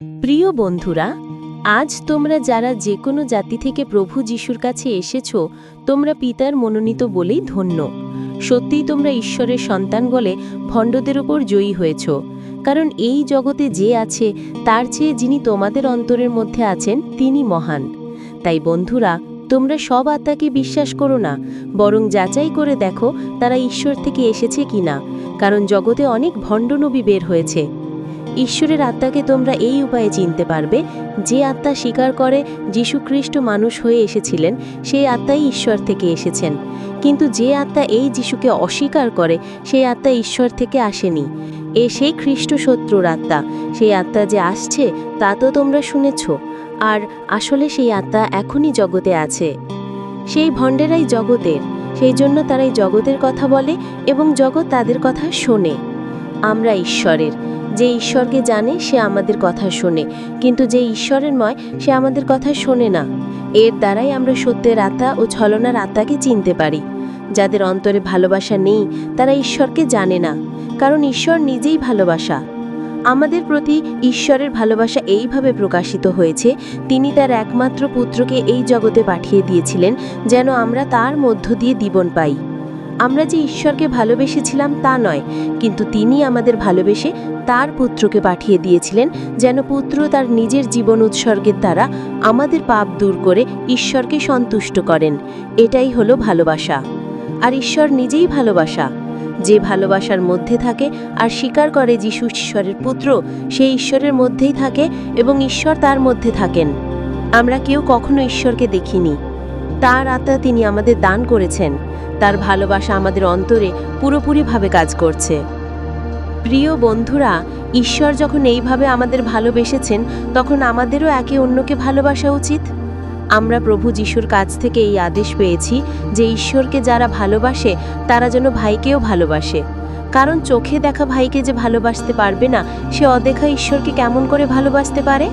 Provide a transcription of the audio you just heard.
প্রিয় বন্ধুরা, আজ তোমরা যারা যে কোনো জাতি থেকে প্রভু যিশুর কাছে এসেছ, তোমরা পিতার মনোনীত বলেই ধন্য। সত্যিই তোমরা ঈশ্বরের সন্তান বলে ভণ্ডদের উপর জয়ী হয়েছ, কারণ এই জগতে যে আছে তার চেয়ে যিনি তোমাদের অন্তরের মধ্যে আছেন তিনি মহান। তাই বন্ধুরা, তোমরা সব আত্মাকে বিশ্বাস করো না, বরং যাচাই করে দেখো তারা ঈশ্বর থেকে এসেছে কিনা, কারণ জগতে অনেক ভণ্ড নবী বের হয়েছে। ঈশ্বরের আত্মাকে তোমরা এই উপায়ে চিনতে পারবে, যে আত্মা স্বীকার করে যীশু খ্রিস্ট মানুষ হয়ে এসেছিলেন, সেই আত্মাই ঈশ্বর থেকে এসেছেন। কিন্তু যে আত্মা এই যিশুকে অস্বীকার করে, সেই আত্মা ঈশ্বর থেকে আসেনি। সেই খ্রিস্ট শত্রুর আত্মা, সেই আত্মা যে আসছে তা তো তোমরা শুনেছ, আর আসলে সেই আত্মা এখনই জগতে আছে। সেই ভণ্ডেরাই জগতের, সেই জন্য তারাই জগতের কথা বলে এবং জগৎ তাদের কথা শোনে। আমরা ঈশ্বরের, যে ঈশ্বরকে জানে সে আমাদের কথা শোনে, কিন্তু যে ঈশ্বরের নয় সে আমাদের কথা শোনে না। এর দ্বারাই আমরা সত্যের আত্মা ও ছলনার আত্মাকে চিনতে পারি। যাদের অন্তরে ভালোবাসা নেই তারা ঈশ্বরকে জানে না, কারণ ঈশ্বর নিজেই ভালোবাসা। আমাদের প্রতি ঈশ্বরের ভালোবাসা এইভাবে প্রকাশিত হয়েছে, তিনি তার একমাত্র পুত্রকে এই জগতে পাঠিয়ে দিয়েছিলেন যেন আমরা তার মধ্য দিয়ে জীবন পাই। আমরা যে ঈশ্বরকে ভালোবেসেছিলাম তা নয়, কিন্তু তিনি আমাদের ভালোবেসে তার পুত্রকে পাঠিয়ে দিয়েছিলেন যেন পুত্র তার নিজের জীবন উৎসর্গের দ্বারা আমাদের পাপ দূর করে ঈশ্বরকে সন্তুষ্ট করেন। এটাই হলো ভালোবাসা। আর ঈশ্বর নিজেই ভালোবাসা। যে ভালোবাসার মধ্যে থাকে আর স্বীকার করে যিশু ঈশ্বরের পুত্র, সে ঈশ্বরের মধ্যেই থাকে এবং ঈশ্বর তার মধ্যে থাকেন। আমরা কেউ কখনো ঈশ্বরকে দেখিনি। তার আত্মা তিনি আমাদের দান করেছেন। তার ভালোবাসা আমাদের অন্তরে পুরোপুরিভাবে কাজ করছে। প্রিয় বন্ধুরা, ঈশ্বর যখন এইভাবে আমাদের ভালোবেসেছেন, তখন আমাদেরও একে অন্যকে ভালোবাসা উচিত। আমরা প্রভু যিশুর কাছ থেকে এই আদেশ পেয়েছি যে ঈশ্বরকে যারা ভালোবাসে তারা যেন ভাইকেও ভালোবাসে। কারণ চোখে দেখা ভাইকে যে ভালোবাসতে পারবে না, সে অদেখা ঈশ্বরকে কেমন করে ভালোবাসতে পারে?